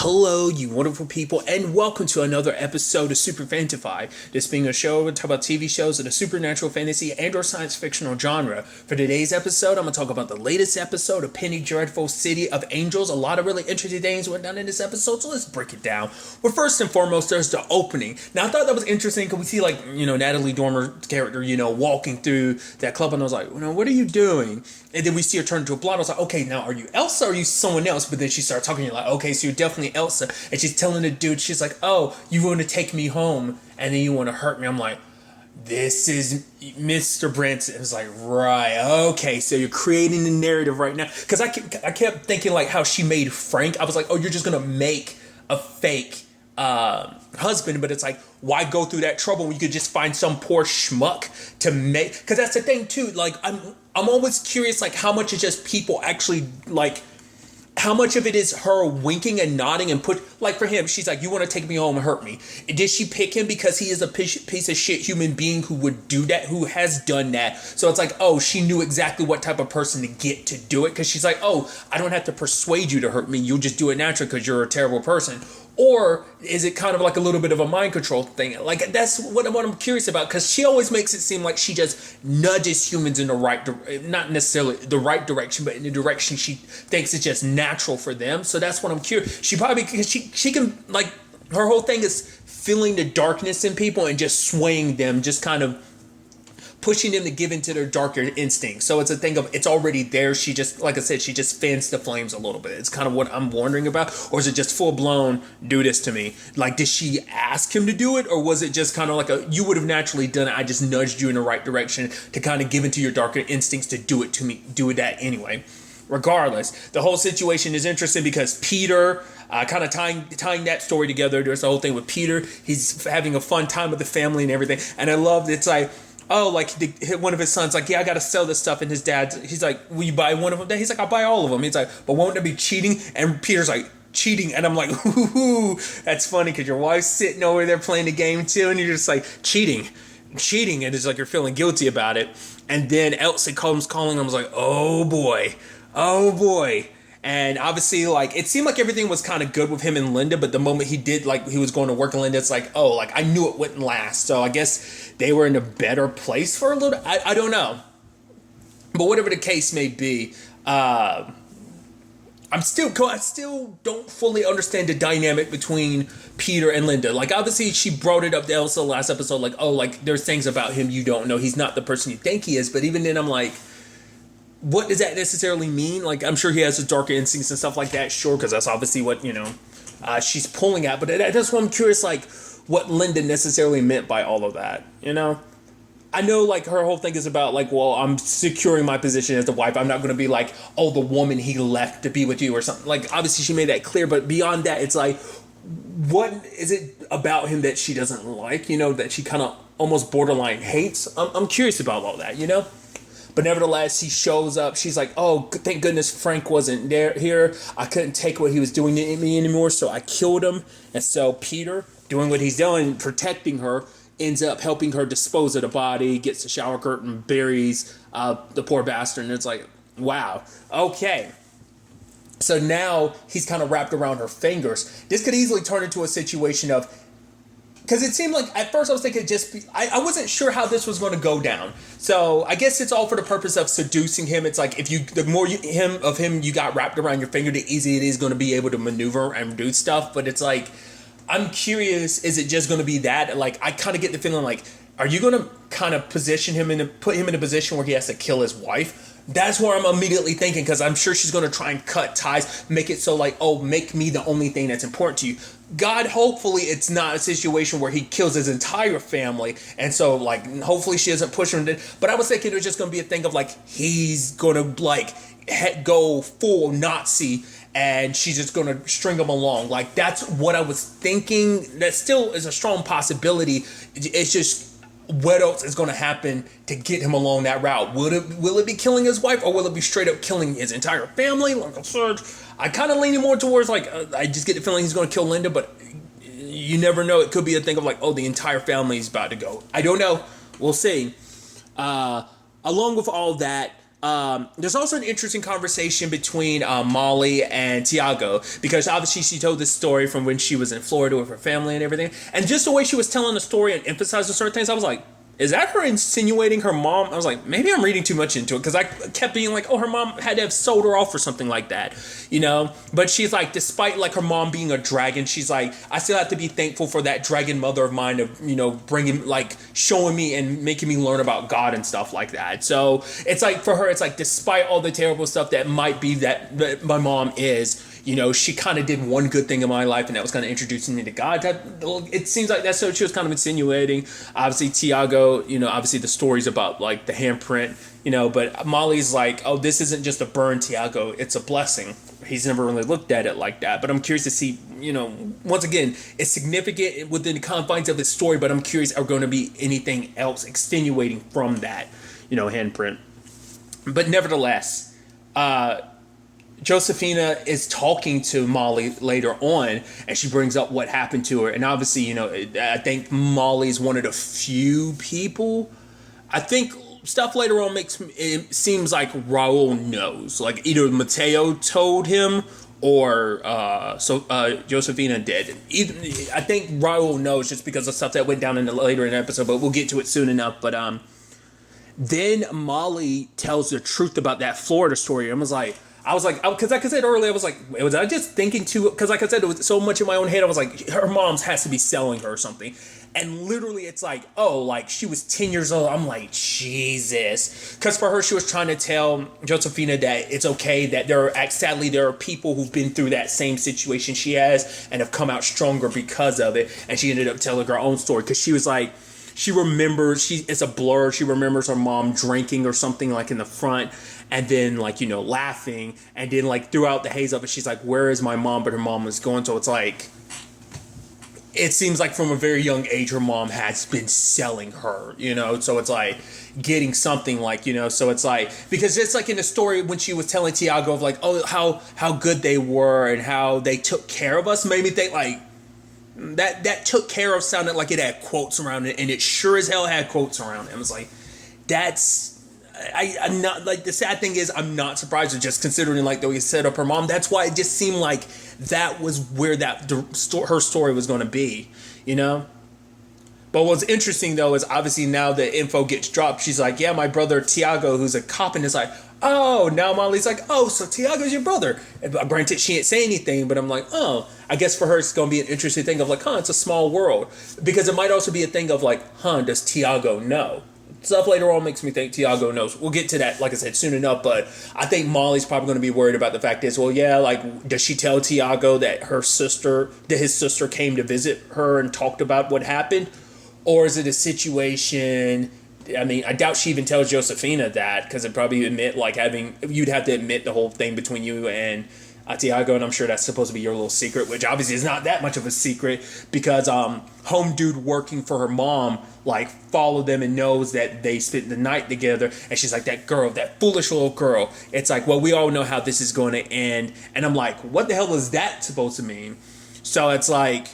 Hello, you wonderful people, and welcome to another episode of Super-Fanta-Fi. This being a show where we talk about TV shows in the supernatural, fantasy, and or science fictional genre. For today's episode, I'm going to talk about the latest episode of Penny Dreadful's City of Angels. A lot of really interesting things went down in this episode, so let's break it down. Well, first and foremost, there's the opening. Now, I thought that was interesting because we see, Natalie Dormer's character, walking through that club, and I was like, what are you doing? And then we see her turn into a blonde. I was like, okay, now are you Elsa or are you someone else? But then she started talking, you're like, okay, so you're definitely Elsa. And she's telling the dude, she's like, oh, you want to take me home and then you want to hurt me. I'm like, this is Mr. Branson. It's like, right, okay, so you're creating the narrative right now. Because I kept thinking like how she made Frank. I was like, oh, you're just going to make a fake husband, but it's like, why go through that trouble when you could just find some poor schmuck to make? Because that's the thing too, like I'm always curious, like how much is just people actually, like how much of it is her winking and nodding and like for him, she's like, you want to take me home and hurt me. Did she pick him because he is a piece of shit human being who would do that, who has done that? So it's like, oh, she knew exactly what type of person to get to do it, because she's like, oh, I don't have to persuade you to hurt me, you'll just do it naturally because you're a terrible person. Or is it kind of like a little bit of a mind control thing? Like, that's what I'm curious about, because she always makes it seem like she just nudges humans in the right, not necessarily the right direction, but in the direction she thinks is just natural for them. So that's what I'm curious. She probably, because she can, like, her whole thing is feeling the darkness in people and just swaying them, just kind of pushing them to give into their darker instincts. So it's a thing of, it's already there. She just, like I said, she just fans the flames a little bit. It's kind of what I'm wondering about. Or is it just full blown, do this to me? Like, did she ask him to do it? Or was it just kind of like you would have naturally done it, I just nudged you in the right direction to kind of give into your darker instincts to do it to me, do it that anyway. Regardless, the whole situation is interesting because Peter, kind of tying that story together. There's the whole thing with Peter. He's having a fun time with the family and everything. And I love, it's like, oh, like one of his sons, like, yeah, I got to sell this stuff. And his dad, he's like, will you buy one of them? He's like, I'll buy all of them. He's like, but won't it be cheating? And Peter's like, cheating. And I'm like, ooh, that's funny because your wife's sitting over there playing the game too. And you're just like, cheating. And it's like you're feeling guilty about it. And then Elsa comes calling. I was like, oh boy. And obviously, like, it seemed like everything was kind of good with him and Linda, but the moment he did, like, he was going to work in Linda, it's like, oh, like, I knew it wouldn't last. So I guess they were in a better place for a little, I don't know. But whatever the case may be, I still don't fully understand the dynamic between Peter and Linda. Like, obviously, she brought it up to Elsa last episode, like, oh, like, there's things about him you don't know. He's not the person you think he is. But even then, I'm like, what does that necessarily mean? Like, I'm sure he has his darker instincts and stuff like that, sure, because that's obviously what, she's pulling at. But that's why I'm curious, like, what Linda necessarily meant by all of that, I know, like, her whole thing is about, like, well, I'm securing my position as the wife. I'm not going to be like, oh, the woman he left to be with you or something. Like, obviously, she made that clear. But beyond that, it's like, what is it about him that she doesn't like, that she kind of almost borderline hates? I'm curious about all that, But nevertheless, he shows up. She's like, oh, thank goodness Frank wasn't here. I couldn't take what he was doing to me anymore, so I killed him. And so Peter, doing what he's doing, protecting her, ends up helping her dispose of the body, gets the shower curtain, buries the poor bastard. And it's like, wow, okay. So now he's kind of wrapped around her fingers. This could easily turn into a situation of, because it seemed like, at first I was thinking I wasn't sure how this was going to go down. So I guess it's all for the purpose of seducing him. It's like, the more of him you got wrapped around your finger, the easier it is going to be able to maneuver and do stuff. But it's like, I'm curious, is it just going to be that? Like, I kind of get the feeling like, are you going to kind of put him in a position where he has to kill his wife? That's where I'm immediately thinking, because I'm sure she's going to try and cut ties, make it so like, oh, make me the only thing that's important to you. God, hopefully it's not a situation where he kills his entire family. And so, like, hopefully she doesn't push him. But I was thinking it was just going to be a thing of, like, he's going to, like, go full Nazi and she's just going to string him along. Like, that's what I was thinking. That still is a strong possibility. It's just, what else is going to happen to get him along that route? Will it be killing his wife, or will it be straight up killing his entire family? Like I said, I kind of leaning more towards, like, I just get the feeling he's going to kill Linda, but you never know. It could be a thing of like, oh, the entire family is about to go. I don't know. We'll see. Along with all that, There's also an interesting conversation between Molly and Tiago, because obviously she told this story from when she was in Florida with her family and everything. And just the way she was telling the story and emphasizing certain things, I was like, is that her insinuating her mom? I was like, maybe I'm reading too much into it, because I kept being like, oh, her mom had to have sold her off or something like that, you know? But she's like, despite like her mom being a dragon, she's like, I still have to be thankful for that dragon mother of mine of, you know, bringing, like, showing me and making me learn about God and stuff like that. So it's like, for her, it's like, despite all the terrible stuff that might be that my mom is, you know, she kind of did one good thing in my life, and that was kind of introducing me to God. It seems like that's what she was kind of insinuating. Obviously, Tiago, you know, obviously the stories about like the handprint, you know, but Molly's like, oh, this isn't just a burn, Tiago, it's a blessing. He's never really looked at it like that, but I'm curious to see, you know, once again, it's significant within the confines of his story, but I'm curious, are going to be anything else extenuating from that, you know, handprint. But nevertheless, Josefina is talking to Molly later on, and she brings up what happened to her. And obviously, you know, I think Molly's one of the few people. I think stuff later on makes it seems like Raul knows. Like either Mateo told him or Josefina did. I think Raul knows just because of stuff that went down later in the episode, but we'll get to it soon enough. But then Molly tells the truth about that Florida story. I was like, because like I said earlier, I was like, was I just thinking too? Because like I said, it was so much in my own head. I was like, her mom's has to be selling her or something. And literally, it's like, oh, like she was 10 years old. I'm like, Jesus. Because for her, she was trying to tell Josefina that it's okay, that sadly, there are people who've been through that same situation she has and have come out stronger because of it. And she ended up telling her own story because she was like, she remembers, it's a blur. She remembers her mom drinking or something like in the front, and then like, you know, laughing. And then like throughout the haze of it, she's like, where is my mom? But her mom was gone. So it's like, it seems like from a very young age, her mom has been selling her, you know? So it's like getting something like, you know, so it's like, because it's like in the story when she was telling Tiago of like, oh, how good they were and how they took care of us, made me think like, that took care of sounded like it had quotes around it, and it sure as hell had quotes around it. I was like, I'm not, like, the sad thing is I'm not surprised, just considering like the way he set up her mom. That's why it just seemed like that was where her story was going to be, you know. But what's interesting though is obviously now the info gets dropped. She's like, yeah, my brother Tiago, who's a cop, and it's like, oh, now Molly's like, oh, so Tiago's your brother. Granted, she didn't say anything, but I'm like, oh, I guess for her it's going to be an interesting thing of like, it's a small world. Because it might also be a thing of like, does Tiago know? Stuff later on makes me think Tiago knows. We'll get to that, like I said, soon enough, but I think Molly's probably going to be worried about the fact is, well, yeah, like, does she tell Tiago that his sister came to visit her and talked about what happened? Or is it a situation... I mean, I doubt she even tells Josefina that, because it'd probably admit, like, you'd have to admit the whole thing between you and Tiago, and I'm sure that's supposed to be your little secret, which obviously is not that much of a secret, because home dude working for her mom, like, followed them and knows that they spent the night together, and she's like, that girl, that foolish little girl. It's like, well, we all know how this is going to end, and I'm like, what the hell is that supposed to mean? So it's like,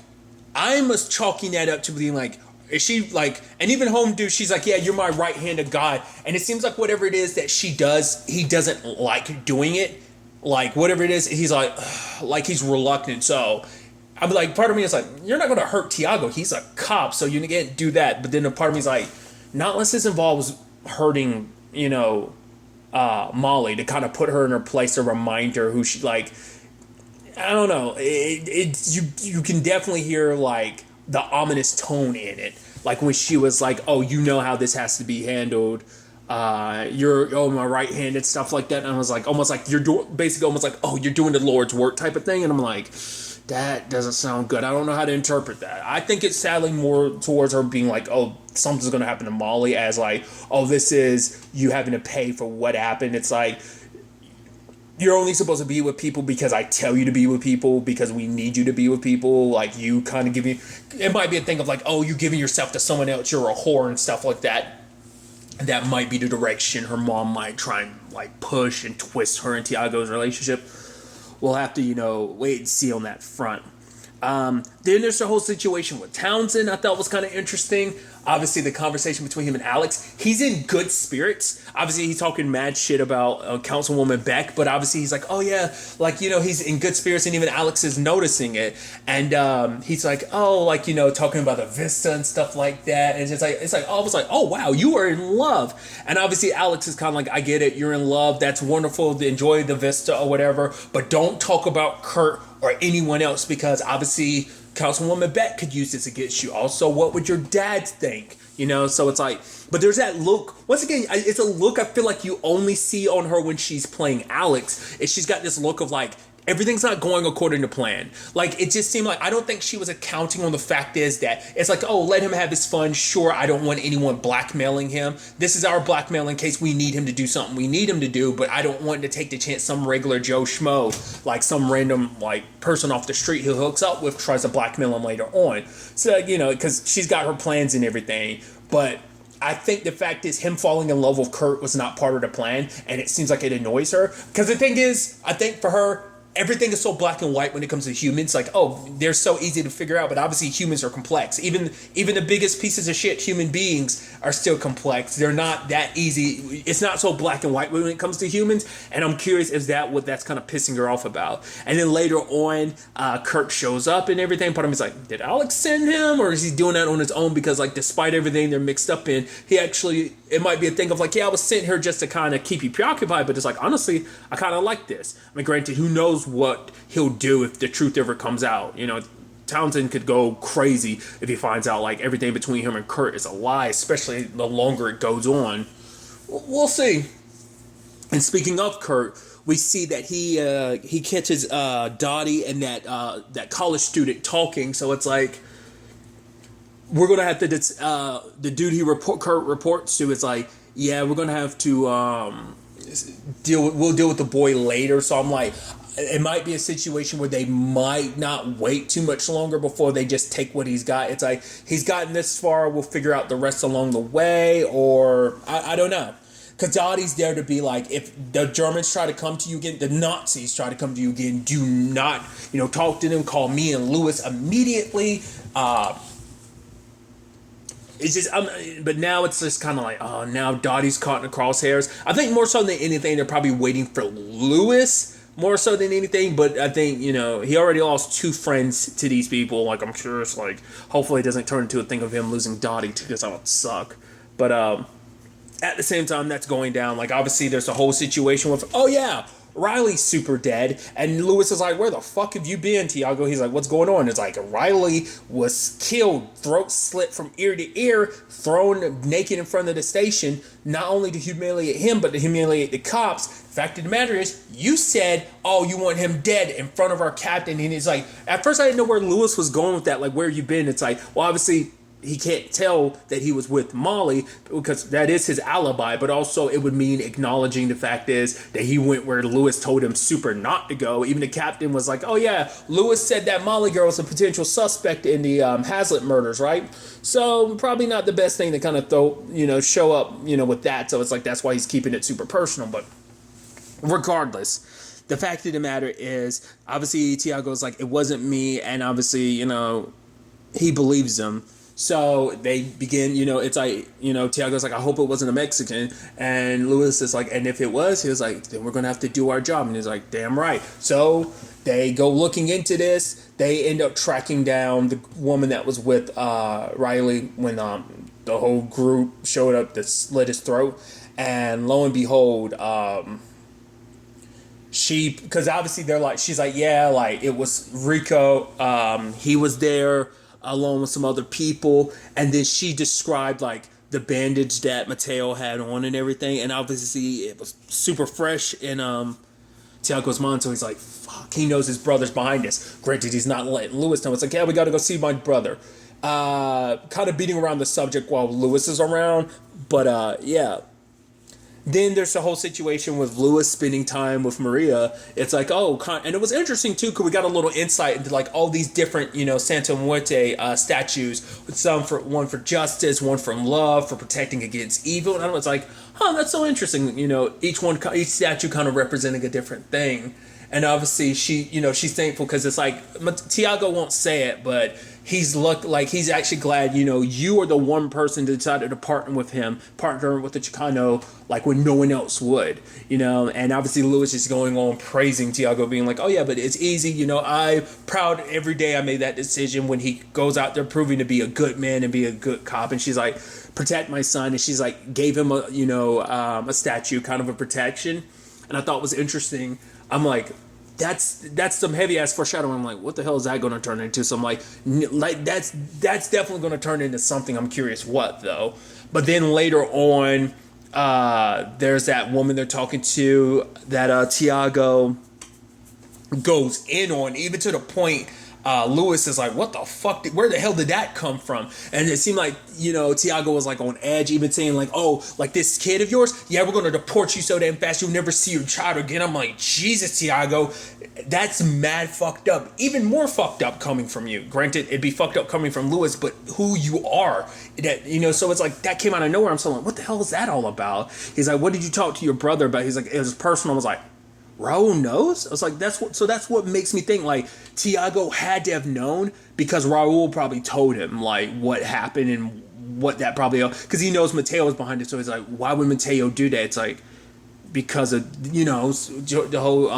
I'm chalking that up to being like, is she like, and even home dude, she's like, yeah, you're my right hand of God. And it seems like whatever it is that she does, he doesn't like doing it. Like whatever it is, he's like he's reluctant. So I'm like, part of me is like, you're not going to hurt Tiago. He's a cop, so you can't do that. But then a part of me is like, not unless this involves hurting, you know, Molly, to kind of put her in her place, a reminder who she like. I don't know. You can definitely hear like the ominous tone in it, like when she was like, oh, you know how this has to be handled, you're my right hand and stuff like that. And I was like, almost like basically almost like, oh, you're doing the Lord's work type of thing. And I'm like, that doesn't sound good. I don't know how to interpret that. I think it's sadly more towards her being like, oh, something's gonna happen to Molly, as like, oh, this is you having to pay for what happened. It's like, you're only supposed to be with people because I tell you to be with people, because we need you to be with people. Like, you kind of it might be a thing of like, oh, you giving yourself to someone else, you're a whore and stuff like that. That might be the direction her mom might try and like push and twist her and Tiago's relationship. We'll have to, you know, wait and see on that front. Then there's the whole situation with Townsend I thought was kind of interesting. obviously the conversation between him and Alex, he's in good spirits. Obviously he's talking mad shit about Councilwoman Beck, but obviously he's like, oh yeah, like, he's in good spirits, and even Alex is noticing it. And he's like, oh, like, talking about the Vista and stuff like that. And it's like almost like, oh wow, you are in love. And obviously Alex is kind of like, I get it, you're in love, that's wonderful, enjoy the Vista or whatever, but don't talk about Kurt or anyone else, because obviously Councilwoman Beck could use this against you. Also, what would your dad think? So it's like, but there's that look. Once again, it's a look I feel like you only see on her when she's playing Alex. Is she's got this look of like, everything's not going according to plan. Like, it just seemed like, I don't think she was accounting on the fact is that it's like, oh, let him have his fun. Sure, I don't want anyone blackmailing him. This is our blackmail in case we need him to do something we need him to do, but I don't want to take the chance some regular Joe Schmo, like some random like person off the street who hooks up with tries to blackmail him later on. So, because she's got her plans and everything, but I think the fact is him falling in love with Kurt was not part of the plan, and it seems like it annoys her. Because the thing is, I think for her, everything is so black and white when it comes to humans. Like, oh, they're so easy to figure out, but obviously humans are complex. Even the biggest pieces of shit, human beings, are still complex. They're not that easy. It's not so black and white when it comes to humans. And I'm curious, is that what that's kind of pissing her off about? And then later on, Kurt shows up and everything. Part of me is like, did Alex send him, or is he doing that on his own? Because like, despite everything they're mixed up in, it might be a thing of like, yeah, I was sent here just to kind of keep you preoccupied, but it's like, honestly, I kind of like this. I mean, granted, who knows what he'll do if the truth ever comes out. Townsend could go crazy if he finds out like everything between him and Kurt is a lie, especially the longer it goes on. We'll see. And speaking of Kurt, we see that he catches Dottie and that college student talking. So it's like, we're gonna have to the dude Kurt reports to is like, yeah, we're gonna have to we'll deal with the boy later. So I'm like, it might be a situation where they might not wait too much longer before they just take what he's got. It's like, he's gotten this far, we'll figure out the rest along the way, or I don't know. Because Dottie's there to be like, if the Germans try to come to you again, the Nazis try to come to you again, do not, talk to them, call me and Lewis immediately. It's just, but now it's just kind of like, oh, now Dottie's caught in the crosshairs. I think more so than anything, they're probably waiting for Lewis more so than anything. But I think, he already lost 2 friends to these people. Like, I'm sure it's like, hopefully it doesn't turn into a thing of him losing Dottie too, because that would suck. But at the same time, that's going down. Like, obviously, there's a whole situation with, oh yeah, Riley's super dead, and Lewis is like, where the fuck have you been, Tiago? He's like, what's going on? It's like, Riley was killed, throat slit from ear to ear, thrown naked in front of the station, not only to humiliate him, but to humiliate the cops. Fact of the matter is, you said, oh, you want him dead in front of our captain, and he's like, at first I didn't know where Lewis was going with that, like, where you been? It's like, well, obviously, he can't tell that he was with Molly because that is his alibi, but also it would mean acknowledging the fact is that he went where Lewis told him super not to go. Even the captain was like, oh yeah, Lewis said that Molly girl was a potential suspect in the Hazlitt murders, right? So probably not the best thing to kind of show up, with that. So it's like, that's why he's keeping it super personal. But regardless, the fact of the matter is, obviously Tiago's like, it wasn't me. And obviously, he believes him. So they begin, it's like, Tiago's like, I hope it wasn't a Mexican. And Lewis is like, and if it was, he was like, then we're going to have to do our job. And he's like, damn right. So they go looking into this. They end up tracking down the woman that was with Riley when the whole group showed up to slit his throat. And lo and behold, because obviously she's like, yeah, like it was Rico. He was there along with some other people, and then she described like the bandage that Mateo had on and everything, and obviously it was super fresh in Tiago's mind, so he's like, fuck, he knows his brother's behind this. Granted, he's not letting Lewis know. It's like, yeah, we gotta go see my brother. Kind of beating around the subject while Lewis is around, but yeah. Then there's the whole situation with Lewis spending time with Maria. It's like, and it was interesting too, because we got a little insight into like all these different, Santa Muerte statues. One for justice, one from love, for protecting against evil. And it's like, that's so interesting. Each statue kind of representing a different thing. And obviously she's thankful because it's like Tiago won't say it, but he's actually glad, you are the one person that decided to partner with the Chicano, like when no one else would, and obviously Lewis is going on praising Tiago, being like, oh yeah, but it's easy, I'm proud every day I made that decision when he goes out there proving to be a good man and be a good cop. And she's like, protect my son. And she's like, gave him a statue, kind of a protection. And I thought it was interesting. I'm like, that's some heavy ass foreshadowing. I'm like, what the hell is that going to turn into? So I'm like that's definitely going to turn into something. I'm curious what though. But then later on, there's that woman they're talking to that Tiago goes in on, even to the point Lewis is like, what the fuck, where the hell did that come from? And it seemed like, Tiago was like on edge, even saying like, oh, like this kid of yours, yeah, we're going to deport you so damn fast you'll never see your child again. I'm like, Jesus, Tiago, that's mad fucked up. Even more fucked up coming from you. Granted, it'd be fucked up coming from Lewis, but who you are, that, so it's like, that came out of nowhere. I'm so like, what the hell is that all about? He's like, what did you talk to your brother about? He's like, it was personal. I was like, Raul knows? I was like, that's what makes me think like Tiago had to have known, because Raul probably told him like what happened and what that probably, because he knows Mateo was behind it. So he's like, why would Mateo do that? It's like, because of, the whole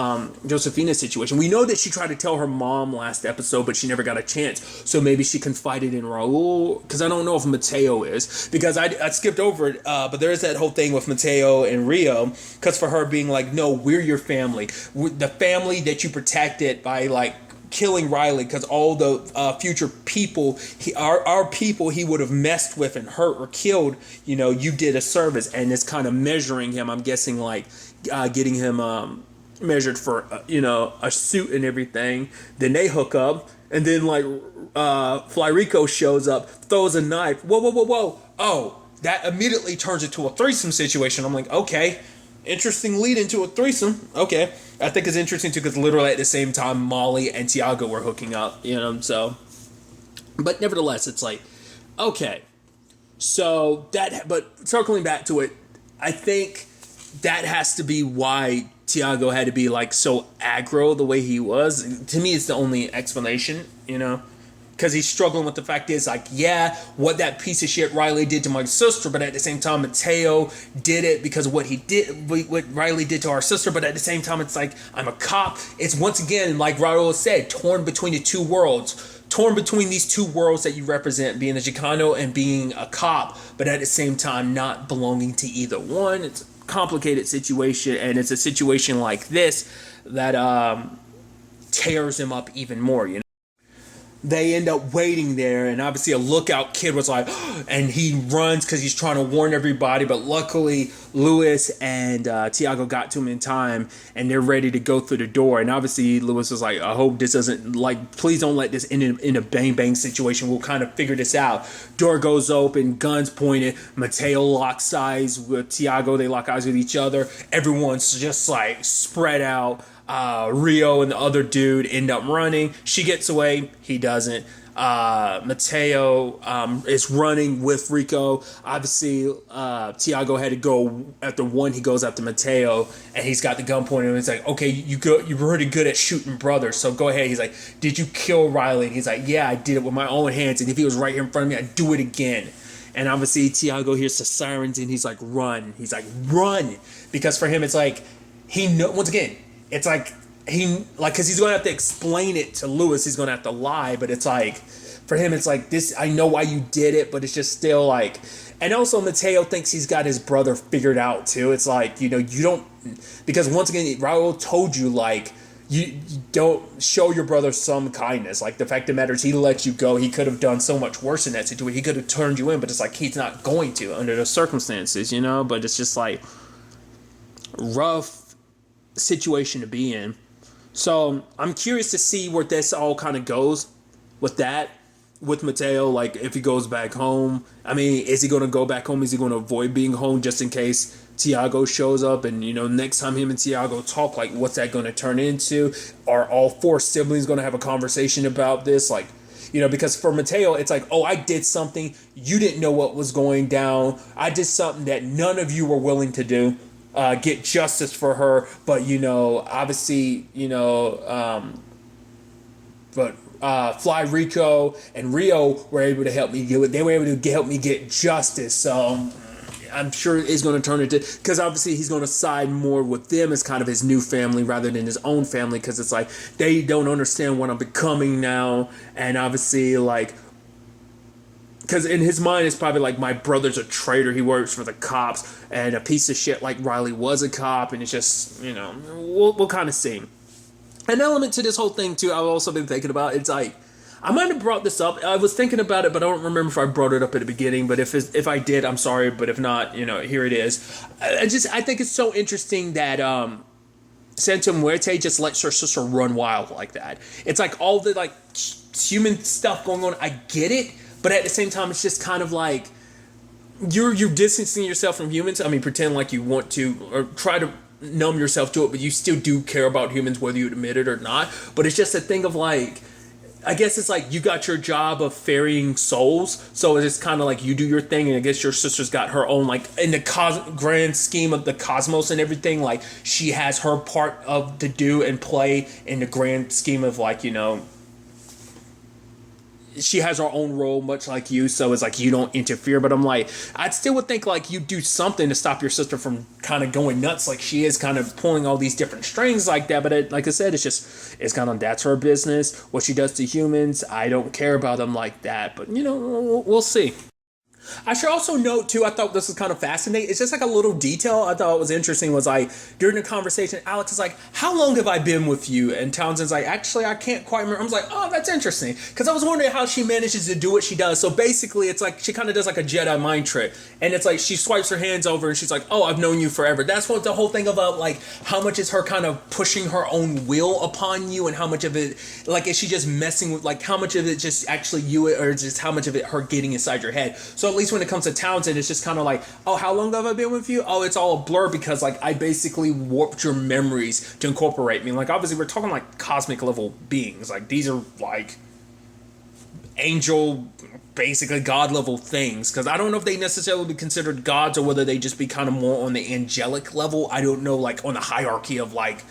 Josefina situation. We know that she tried to tell her mom last episode, but she never got a chance. So maybe she confided in Raul, because I don't know if Mateo is, because I skipped over it, but there is that whole thing with Mateo and Rio, because for her being like, no, we're your family. We're the family that you protected by like killing Riley, because all the future people, our people he would have messed with and hurt or killed, you did a service. And it's kind of measuring him, I'm guessing, like getting him measured for a suit and everything. Then they hook up, and then like Florico shows up, throws a knife. Whoa. Oh, that immediately turns into a threesome situation. I'm like, okay, interesting lead into a threesome. Okay. I think it's interesting too, because literally at the same time Molly and Tiago were hooking up, so, but nevertheless, it's like, okay, so but circling back to it, I think that has to be why Tiago had to be like so aggro the way he was. To me, it's the only explanation, because he's struggling with the fact is like, yeah, what that piece of shit Riley did to my sister, but at the same time Mateo did it because of what he did, what Riley did to our sister. But at the same time, it's like, I'm a cop. It's once again, like Raul said, torn between the two worlds, torn between these two worlds that you represent, being a Chicano and being a cop, but at the same time not belonging to either one. It's a complicated situation, and it's a situation like this that tears him up even more, They end up waiting there, and obviously a lookout kid was like, and he runs because he's trying to warn everybody, but luckily Lewis and Tiago got to him in time, and they're ready to go through the door. And obviously Lewis was like, I hope this doesn't, like, please don't let this end in a bang situation. We'll kind of figure this out. Door goes open, guns pointed, Mateo locks eyes with Tiago, they lock eyes with each other. Everyone's just like spread out. Rio and the other dude end up running. She gets away. He doesn't. Mateo is running with Rico. Obviously, Tiago had to go after one. He goes after Mateo, and he's got the gun pointed. And it's like, okay, you're pretty good at shooting brothers, so go ahead. He's like, did you kill Riley? And he's like, yeah, I did it with my own hands. And if he was right here in front of me, I'd do it again. And obviously, Tiago hears the sirens, and he's like, run. He's like, run, because for him, it's like once again. It's like because he's going to have to explain it to Lewis. He's going to have to lie, but it's like, for him, it's like this. I know why you did it, but it's just still like, and also Mateo thinks he's got his brother figured out too. It's like, you don't, because once again, Raul told you like, you don't show your brother some kindness. Like, the fact of the matter is, he let you go. He could have done so much worse in that situation. He could have turned you in, but it's like, he's not going to under the circumstances, but it's just like rough situation to be in. So I'm curious to see where this all kind of goes with that, with Mateo. Like, if he goes back home, I mean, is he going to go back home? Is he going to avoid being home just in case Tiago shows up? And next time him and Tiago talk, like, what's that going to turn into? Are all four siblings going to have a conversation about this? Like, because for Mateo, it's like, oh, I did something, you didn't know what was going down, I did something that none of you were willing to do. get justice for her, but obviously, but Fly Rico and Rio were able to help me get it. They were able to help me get justice. So I'm sure it's going to turn into, because obviously he's going to side more with them as kind of his new family rather than his own family, because it's like they don't understand what I'm becoming now, and obviously like, because in his mind it's probably like my brother's a traitor, he works for the cops, and a piece of shit like Riley was a cop, and it's just we'll kind of see. An element to this whole thing too I've also been thinking about, it's like, I might have brought this up. I was thinking about it, but I don't remember if I brought it up at the beginning. But if I did, I'm sorry. But if not, here it is. I think it's so interesting that Santa Muerte just lets her sister run wild like that. It's like all the like human stuff going on. I get it, but at the same time, it's just kind of like you're distancing yourself from humans. I mean, pretend like you want to, or try to numb yourself to it, but you still do care about humans, whether you admit it or not. But it's just a thing of like, I guess it's like you got your job of ferrying souls, so it's kind of like you do your thing, and I guess your sister's got her own, like, in the grand scheme of the cosmos and everything, like, she has her part of to do and play in the grand scheme of, like, she has her own role, much like you, so it's like you don't interfere. But I'm like, I still would think like you do something to stop your sister from kind of going nuts, like she is kind of pulling all these different strings like that. But like I said, it's kind of, that's her business. What she does to humans, I don't care about them like that. But we'll see. I should also note too, I thought this was kind of fascinating. It's just like a little detail I thought was interesting, was like during the conversation, Alex is like, how long have I been with you? And Townsend's like, actually, I can't quite remember. I was like, oh, that's interesting. Because I was wondering how she manages to do what she does. So basically, it's like she kind of does like a Jedi mind trick. And it's like she swipes her hands over and she's like, oh, I've known you forever. That's what the whole thing about, like, how much is her kind of pushing her own will upon you, and how much of it, like, is she just messing with, like, how much of it just actually you, or just how much of it her getting inside your head. So at least when it comes to Townsend, it's just kind of like, oh, how long have I been with you? Oh, it's all a blur because, like, I basically warped your memories to incorporate me. Like, obviously, we're talking, like, cosmic level beings. Like, these are, like, angel, basically God level things. Because I don't know if they necessarily be considered gods, or whether they just be kind of more on the angelic level. I don't know, like, on the hierarchy of, like,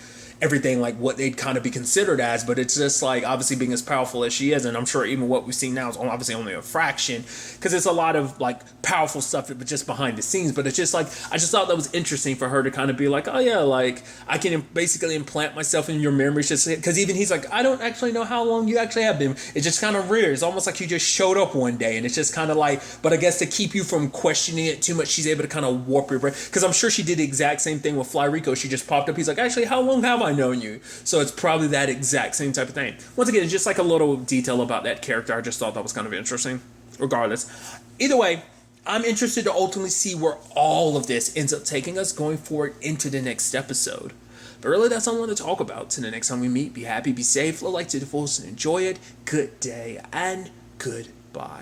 everything, like what they'd kind of be considered as. But it's just like, obviously being as powerful as she is, and I'm sure even what we've seen now is obviously only a fraction, because it's a lot of like powerful stuff but just behind the scenes. But it's just like, I just thought that was interesting for her to kind of be like, oh yeah, like I can basically implant myself in your memories, just because even he's like, I don't actually know how long you actually have been. It's just kind of weird. It's almost like you just showed up one day, and it's just kind of like, but I guess to keep you from questioning it too much, she's able to kind of warp your brain, because I'm sure she did the exact same thing with Fly Rico. She just popped up, he's like, actually, how long have I known you? So it's probably that exact same type of thing. Once again, it's just like a little detail about that character. I just thought that was kind of interesting. Regardless, either way, I'm interested to ultimately see where all of this ends up taking us going forward into the next episode. But really, that's all I want to talk about. Till the next time we meet, be happy, be safe, live life to the fullest, and enjoy it. Good day and goodbye.